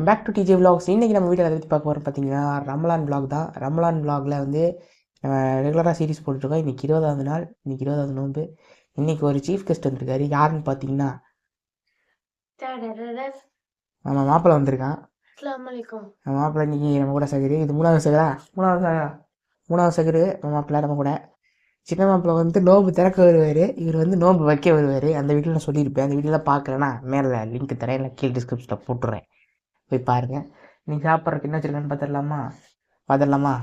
Welcome back to DJ vlogs. இன்றைக்கி நம்ம வீட்டில் அதை பற்றி பார்க்க போகிறோம் பார்த்தீங்கன்னா ரமலான் விலாக் தான். ரமலான் விலாகில் வந்து ரெகுலராக சீரிஸ் போட்டுருக்கோம். இன்றைக்கி 20வது நாள், இன்றைக்கி 20வது நோன்பு. இன்றைக்கி ஒரு சீஃப் கெஸ்ட் வந்திருக்காரு. யாருன்னு பார்த்தீங்கன்னா நம்ம மாப்பிள்ளை வந்திருக்கான். நம்ம மாப்பிள்ளை இன்றைக்கி நம்ம கூட சகரு. இது மூணாவது சகரு நம்ம மாப்பிள்ளை நம்ம கூட. சின்ன மாப்பிள்ளை வந்து நோம்பு திறக்க வருவார், இவர் வந்து நோம்பு வைக்க வருவார். அந்த வீட்டில் நான் சொல்லியிருப்பேன். அந்த வீட்டில் பார்க்கலன்னா மேலே லிங்க் தரேன், இல்லை கீழே டிஸ்கிரிப்ஷனில் போட்டுறேன், போய் பாருங்கள். நீங்கள் சாப்பிட்றதுக்கு என்ன வச்சுருக்கான்னு பார்த்துடலாமா?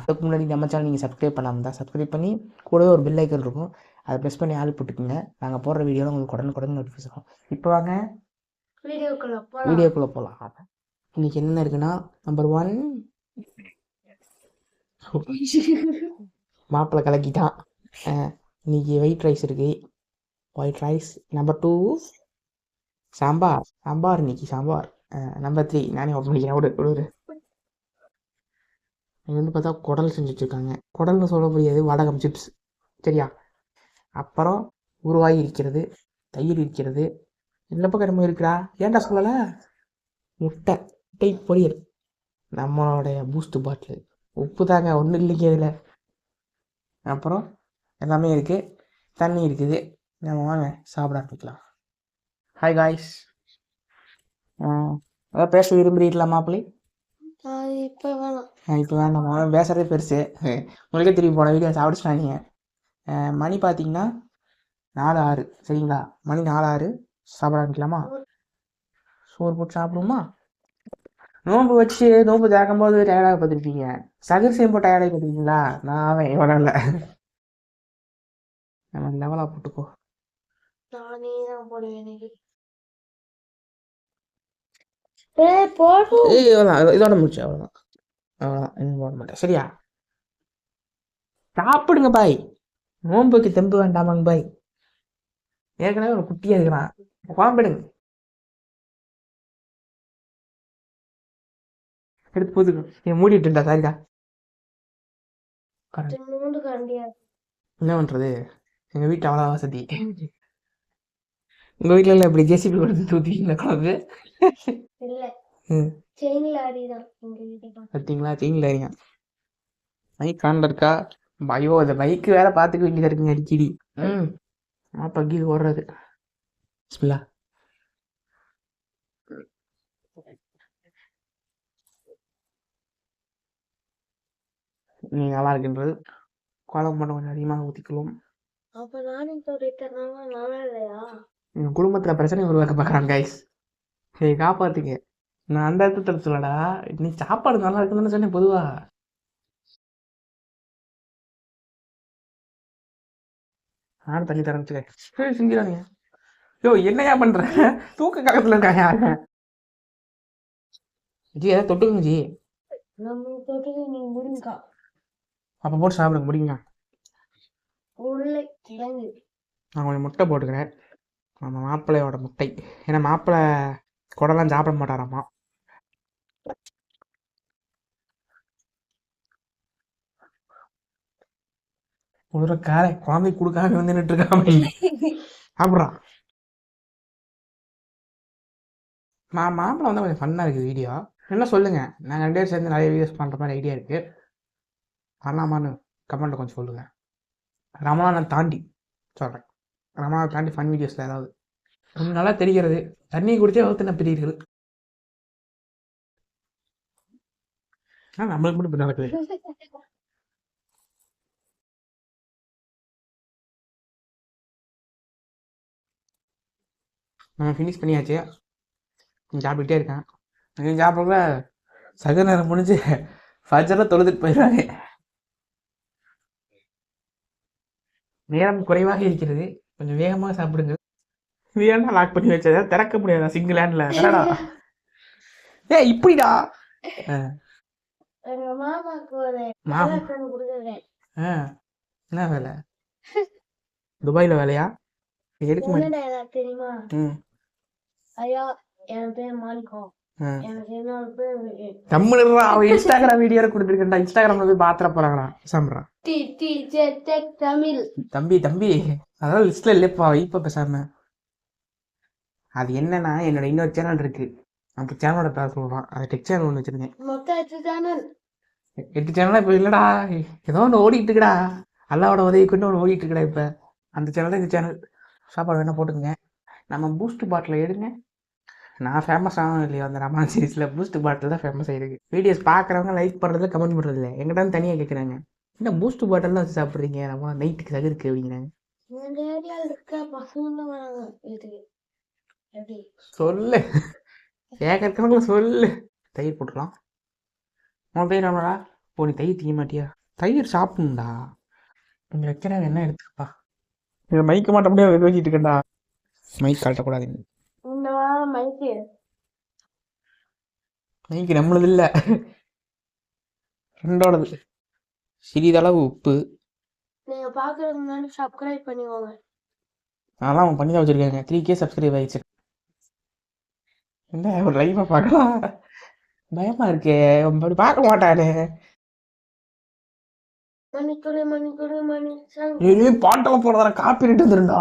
அதுக்கு முன்னாடி நம்ம சேனல் நீங்கள் சப்ஸ்கிரைப் பண்ணாமல் தான் சப்ஸ்கிரைப் பண்ணி கூடவே ஒரு பெல் ஐக்கன் இருக்கும், அதை ப்ரெஸ் பண்ணி ஆள் போட்டுக்குங்க. நாங்கள் போடுற வீடியோவில் உங்களுக்கு உடனே நோட்டிஃபிகேஷன் இருக்கும். இப்போ வாங்க வீடியோக்குள்ளே போகலாம். இன்றைக்கி என்ன இருக்குன்னா, நம்பர் 1 மாப்பிள்ளை கலக்கிட்டான். இன்றைக்கி ஒயிட் ரைஸ் இருக்குது, ஒயிட் ரைஸ். நம்பர் 2 சாம்பார் இன்னைக்கு சாம்பார். நம்பர் 3 நானே ஓப்பன் பண்ணிக்கிறேன். விடு. இது வந்து பார்த்தா குடல் செஞ்சு வச்சுருக்காங்க. குடல்னு சொல்ல முடியாது, வடகம் சிப்ஸ், சரியா? அப்புறம் உருவாகி இருக்கிறது, தயிர் இருக்கிறது. இந்த பக்கம் நம்ம இருக்கிறா ஏன்டா சொல்லலை? முட்டை பொரியல், நம்மளுடைய பூஸ்ட் பாட்டில், உப்பு தாங்க, ஒன்றும் இல்லைங்க இதில். அப்புறம் எல்லாமே இருக்குது, தண்ணி இருக்குது. நம்ம வாங்க சாப்பிட ஆரம்பிக்கலாம். Hi guys. அதான் பேச விரும்புறீங்களா மாப்பிள்ளை? இப்போ வேண்டாம், அவன் பேசுகிறதே பெருசு. உங்களுக்கே திரும்பி போன வீடியோ சாப்பிடுச்சாங்க. மணி பார்த்தீங்கன்னா 4:06, சரிங்களா? மணி 4:06. சாப்பிட ஆரம்பிக்கலாமா? சோறு போட்டு சாப்பிடுமா? நோன்பு வச்சு நோன்பு திறக்கும் போது டயர்டாக பார்த்துருப்பீங்க. சகர் செய்யும்போது டயர்டாகி பார்த்துருக்கீங்களா? நான் அவன் எவ்வளோ இல்லை, நம்ம லெவலாக போட்டுக்கோ. நானே தான் போடுவேன். இதோட முடிச்சு, அவ்வளோதான். இன்னும் போட மாட்டேன், சரியா? சாப்பிடுங்க பாய். நோன்புக்கு தெம்பு வேண்டாமாங்க பாய். ஏற்கனவே ஒரு குட்டியா இருக்கிறான், குழம்பிடுங்க. எடுத்து போதுக்கு நீ மூடிட்டுண்டா. சாரிடா. என்ன பண்றது, எங்க வீட்டு அவ்வளோ வசதி. உங்க வீட்டுல எல்லாம் இப்படி ஜேசிபி கொடுத்து தூத்திங்களா குழம்பு? பார்த்தீங்களா, செயின்ல அறியா பைக் காண்ட இருக்கா. ஐயோ, அந்த பைக்கு வேற பார்த்துக்க வேண்டியதா இருக்குங்க அடிக்கடி. பக்கி ஓடுறது. பிஸ்மில்லா. நீ நல்லா இருக்குன்றது குழம்பு மட்டும் கொஞ்சம் அதிகமாக ஊற்றிக்கலாம். என் குடும்பத்துல பிரச்சனை உருவாக்க பார்க்குறான் கைஸ். சரி, காப்பாத்துக்க. நான் அந்த இடத்துல சொல்லடா, நீ சாப்பாடு நல்லா இருக்குன்னு சொன்னேன். பொதுவா நானும் தண்ணி தரமிச்சுக்க செஞ்சிடாதீங்க. யோ, என்னையா பண்ற? தூக்க கலத்துல இருக்காங்க யாருங்க? ஜி ஏதாவது தொட்டுக்குங்க ஜி. அப்ப போட்டு சாப்பிடுங்க, முடியுங்க. நான் கொஞ்சம் முட்டை போட்டுக்கிறேன். நம்ம மாப்பிள்ளையோட முட்டை. ஏன்னா மாப்பிள்ளை குடலாம் சாப்பிட மாட்டாராமா. ஒரு காலை குழந்தை கொடுக்காம வந்து நின்று இருக்காம சாப்பிட்றான். மாப்பிள்ளை வந்து கொஞ்சம் ஃபன்னாக இருக்குது வீடியோ. என்ன சொல்லுங்க, நாங்கள் 2 பேரும் சேர்ந்து நிறைய வீடியோஸ் பண்ணுற மாதிரி ஐடியா இருக்குது. பண்ணலாமான்னு கமெண்ட்டில் கொஞ்சம் சொல்லுங்கள். ரமலானை தாண்டி சொல்கிறேன், ரமலானை தாண்டி ஃபன் வீடியோஸில் ஏதாவது கொஞ்சம் நல்லா தெரிகிறது. தண்ணியை குடிச்சே வகுத்து பெரியர்கள். நம்மளுக்கு மட்டும் இப்படி நடக்குது. நான் ஃபினிஷ் பண்ணியாச்சு, சாப்பிட்டுக்கிட்டே இருக்கேன். நீங்கள் சாப்பிட்ற சக நேரம் முடிஞ்சு ஃபஜ்ரெல்லாம் தொழுதுட்டு போயிடுவாங்க. நேரம் குறைவாக இருக்கிறது, கொஞ்சம் வேகமாக சாப்பிடுங்க. வேணா லாக் பண்ணி வச்சதை திறக்க முடியாதா சிங்கிள் ஹேண்ட்ல? வேணா இப்படிடா. என்ன வேலை? துபாயில வேலையா? எடுக்க மாட்டேன் தெரியுமா? ஐயா, என் பேர் மாணிக்கம். அவன் இன்ஸ்டாகிராம் வீடியோ கொடுத்துருக்கா. இன்ஸ்டாகிராம்ல போய் பாத்திர போறாங்களா சாம்பிட்றான். தம்பி அதாவது லிஸ்ட்ல இல்லப்பா, இப்ப பேசாம. அது என்னன்னா, என்னோட இன்னொரு சேனல் இருக்கு, அந்த சேனலோட பேர் சொல்கிறான். அந்த டெக் சேனல் ஒன்று வச்சுருந்தேன். மொத்தம் 8 சேனல். 8 சேனலாக இப்போ இல்லைடா. ஏதோ ஒன்று ஓடிட்டு இருக்குடா. அல்லாவோட உதவி கொண்டு ஒன்று ஓடிட்டு இருக்குடா இப்போ. அந்த சேனல் தான் இந்த சேனல். சாப்பாடு வேணால் போட்டுக்கோங்க. நம்ம பூஸ்ட் பாட்டில் எடுங்க. நான் ஃபேமஸ் ஆகணும் இல்லையா அந்த ரமான் சீரிஸில் பூஸ்ட் பாட்டில் தான் ஃபேமஸ் ஆகிருக்கு. வீடியோஸ் பார்க்குறவங்க லைக் பண்ணுறதுல கமெண்ட் பண்ணுறதில்ல. எங்கிட்ட தனியாக கேட்குறாங்க, என்ன பூஸ்ட் பாட்டில்லாம் வச்சு சாப்பிட்றீங்க, நம்ம நைட்டுக்கு சகருக்கு அப்படிங்கிறாங்க. எங்க ஏரியாவில் இருக்க பசங்க வராங்க. இது எப்படி சொல்லு, ஏக்கணக்கில் சொல்லு. தயிர் போட்டுக்கலாம். உன் பேர் என்னடா? போ, நீ தயிர் தீய மாட்டியா? தயிர் சாப்பிடணும்டா. இங்கே வைக்கிறேன், என்ன எடுத்துக்கப்பா. இதை மைக்க மாட்ட முடியாது, வச்சுட்டு இருக்கேன்டா. மைக் காட்டக்கூடாது. இந்த வாரம் மைக்கு நம்மளது இல்லை, ஃப்ரெண்டோடது. சிறிதளவு உப்பு. நீங்க பாக்குறதுக்கு முன்னாடி சப்ஸ்கிரைப் பண்ணிக்கோங்க. அதெல்லாம் அவன் பண்ணி தான் வச்சுருக்காங்க. 3K சப்ஸ்கிரைப் ஆகிடுச்சு. என்ன ஒரு லைஃபை பார்க்கலாம், பயமா இருக்கே. அப்படி பார்க்க மாட்டானே. மணிக்குடி மணிக்குடி மணி பாட்டெல்லாம் போடுறதா காப்பி ரெட்டு வந்துருண்டா.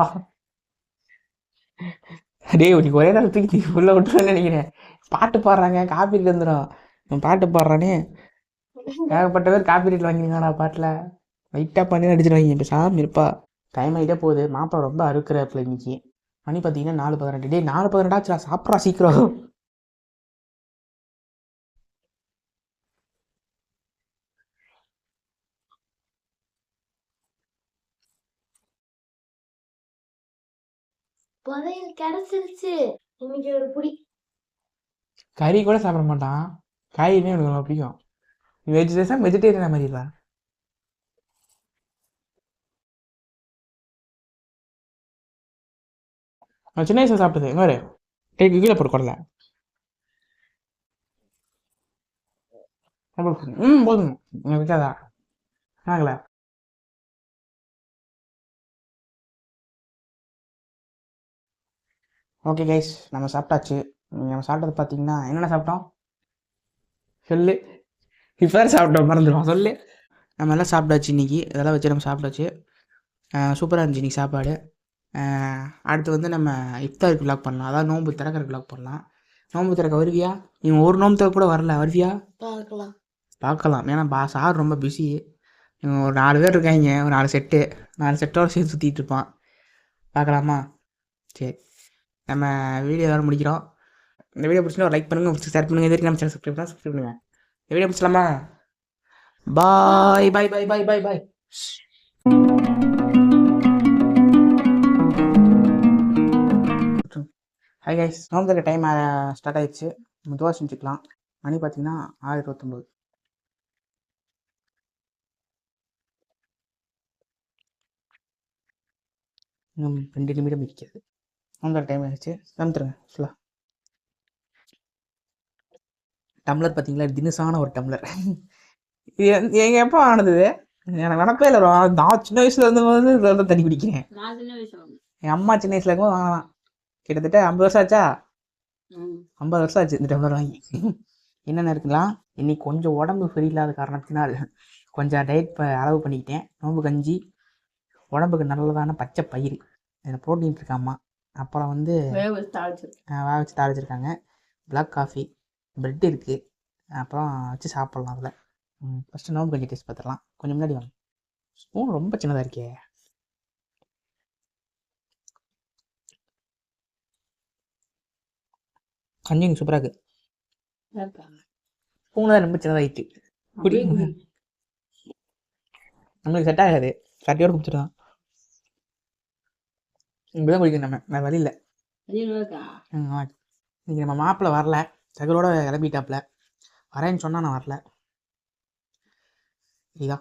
டே உனக்கு ஒரே நாள் தூக்கி உள்ள விட்டுருன்னு நினைக்கிறேன். பாட்டு பாடுறாங்க, காப்பி ரேட் வந்துடும். பாட்டு பாடுறானே, ஏகப்பட்ட பேர் காப்பி ரேட் வாங்கிருக்காடா பாட்டில். லைட்டாக பண்ணி அடிச்சிருவாங்க. இப்போ சாமி இருப்பா. டைம் ஆகிட்டே போகுது. மாப்பிள்ளை ரொம்ப அறுக்கிறப்பில் இன்னைக்கு. மணி பார்த்தீங்கன்னா 4:18. டே 4:18 ஆச்சுடா, சாப்பிட்றா சீக்கிரம். புதையல் கிடைச்சிருச்சு. இன்னைக்கு ஒரு புடி. கறி கூட சாப்பிட மாட்டான், காய்கறினே எனக்கு ரொம்ப பிடிக்கும். வெஜிடேரியன் வெஜிடேரியன் மாதிரி இல்லை. நான் சின்ன வயசில் சாப்பிட்டது எங்கே வரு டேக்கு கீழே போட்டு கொடல. போதும் எனக்கு வைக்காதா ஆகல. ஓகே கைஸ், நம்ம சாப்பிட்டாச்சு. நம்ம சாப்பிட்டது பார்த்தீங்கன்னா என்னென்ன சாப்பிட்டோம் சொல்லு. இப்போ சாப்பிட்டோம் மறந்துடுவோம் சொல்லு. நம்ம எல்லாம் சாப்பிட்டாச்சு இன்றைக்கி. இதெல்லாம் வச்சு நம்ம சாப்பிட்டாச்சு. சூப்பராக இருந்துச்சு இன்றைக்கி சாப்பாடு. அடுத்து வந்து நம்ம இஃப்தாருக்கு விளாக் பண்ணலாம், அதாவது நோன்பு திறக்கிற விளாக் பண்ணலாம். நோன்பு திறக்க வருவியா? நீங்கள் ஒரு நோன்பு திறக்க கூட வரல, வருவியா? பார்க்கலாம். ஏன்னா சார் ரொம்ப பிஸி. ஒரு 4 பேர் இருக்காங்க, ஒரு 4 செட்டோடு சேர்த்து சுற்றிட்டு இருப்பான். பார்க்கலாமா? சரி, நம்ம வீடியோ வேறு முடிக்கிறோம். இந்த வீடியோ பிடிச்சினா ஒரு லைக் பண்ணுங்கள், ஷேர் பண்ணுங்கள். இது நம்ம சேனல் சப்ஸ்கிரைப் பண்ணுங்கள். இந்த வீடியோ பிடிச்சலாமா? பாய் பாய் பாய் பாய் பாய் பாய். ஹாய் கைஸ், நோம்பு திறக்க டைம் ஸ்டார்ட் ஆகிடுச்சு. நம்ம துவா செஞ்சுக்கலாம். மணி பார்த்தீங்கன்னா 6:29. இன்னும் 2 நிமிடம் இருக்கிறது. நோம்பு டைம் ஆகிடுச்சு. தந்துருங்க ஃபுல்லாக. டம்ளர் பார்த்தீங்களா, தினசான ஒரு டம்ளர். இது எங்கள் எப்போ ஆனது எனக்கு நினப்பே இல்லை. நான் சின்ன வயசுல இருந்து தண்ணி குடிக்கிறேன். என் அம்மா சின்ன வயசுல இருக்கும்போது வாங்கலாம். கிட்டத்தட்ட 50 வருஷம் ஆச்சா? 50 வருஷம் ஆச்சு இந்த டம்ளர் வாங்கி. என்னென்ன இருக்குலாம், இன்னைக்கு கொஞ்சம் உடம்பு சரியில்லாத காரணத்தினால் கொஞ்சம் டயட் அளவு பண்ணிக்கிட்டேன். நோம்பு கஞ்சி, உடம்புக்கு நல்லதான பச்சை பயிறு, அதில் ப்ரோட்டீன் இருக்காம்மா. அப்புறம் வந்து வேக வச்சு தாளிச்சிருக்காங்க. பிளாக் காஃபி, ப்ரெட் இருக்குது. அப்புறம் வச்சு சாப்பிட்லாம். அதில் ஃபஸ்ட்டு நோம்பு கஞ்சி டேஸ்ட் பார்த்துடலாம். கொஞ்சம் முன்னாடி வாங்க. ஸ்பூன் ரொம்ப சின்னதாக இருக்கே. கஞ்சி சூப்பராக இருக்குது. ஸ்பூன் தான் ரொம்ப சின்னதாகிட்டு குடி. நம்மளுக்கு செட் ஆகாது, சட்டையோடு குடிச்சிடலாம். இப்படி தான் குடிக்கணும், நம்ம வழி இல்லை. இன்னைக்கு நம்ம மாப்பிள்ளை வரல, சகரோட கிளம்பிட்டாப்புல. வரேன்னு சொன்னால் நான் வரல. இதா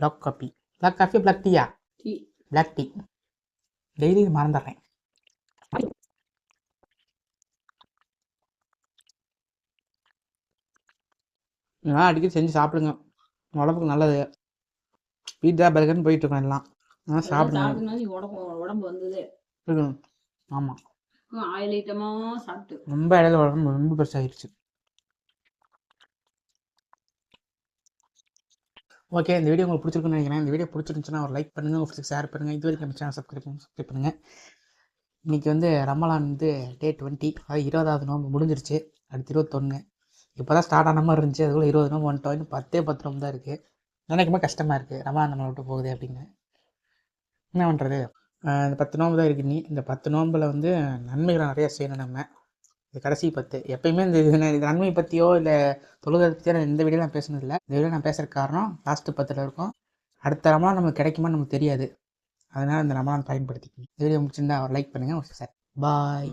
பிளாக் காஃபி, பிளாக் டீயா? பிளாக் டீ டெய்லி மறந்துடுறேன். இதெல்லாம் அடிக்கடி செஞ்சு சாப்பிடுங்க, உடம்புக்கு நல்லது. பீட்சா பர்கர்னு போயிட்டு இருக்கோம் எல்லாம். சாப்பிடுங்க, உடம்பு வந்தது. ஆமாம், ஆயில் ஐட்டமாக சாப்பிட்டு ரொம்ப இடையில உடம்பு ரொம்ப பெருசாகிடுச்சு. ஓகே, இந்த வீடியோ உங்களுக்கு பிடிச்சிருக்குன்னு நினைக்கிறேன். இந்த வீடியோ பிடிச்சிருந்துச்சுன்னா ஒரு லைக் பண்ணுங்கள், ஒரு ஷேர் பண்ணுங்கள். இது வரைக்கும் நம்ம சேனல் சப்ஸ்கிரைப் பண்ணுங்கள். இன்றைக்கி வந்து ரமலான் வந்து டே 20, அது 20வது நோம்பு முடிஞ்சிருச்சு. அடுத்து 21. இப்போ தான் ஸ்டார்ட் ஆன மாதிரி இருந்துச்சு. அதுக்குள்ளே 20 நோம்பு வந்துட்டோம். இன்னும் 10 நோம்பு தான் இருக்குது. நினைக்கும்போது கஷ்டமாக இருக்குது, ரமலான் நம்மளை விட்டு போகுது அப்படின்னு. என்ன பண்ணுறது? இந்த 10 நோம்பு தான் இருக்குது. இந்த 10 நோம்பில் வந்து நன்மைகளை நிறையா செய்யணும் நம்ம. இது கடைசி 10. எப்பயுமே இந்த நன்மை பற்றியோ இல்லை தொழுகை பற்றியோ நான் இந்த வீடியோ நான் பேசுனதில்லை. இந்த வீடியோ நான் பேசுகிற காரணம் லாஸ்ட்டு 10ல் இருக்கும். அடுத்த ரமலான் நமக்கு கிடைக்குமான்னு நமக்கு தெரியாது. அதனால் இந்த ரமலான் பயன்படுத்திக்கணும். இந்த வீடியோ முடிச்சிருந்தா ஒரு லைக் பண்ணுங்கள், ஒரு ஷேர். பாய்.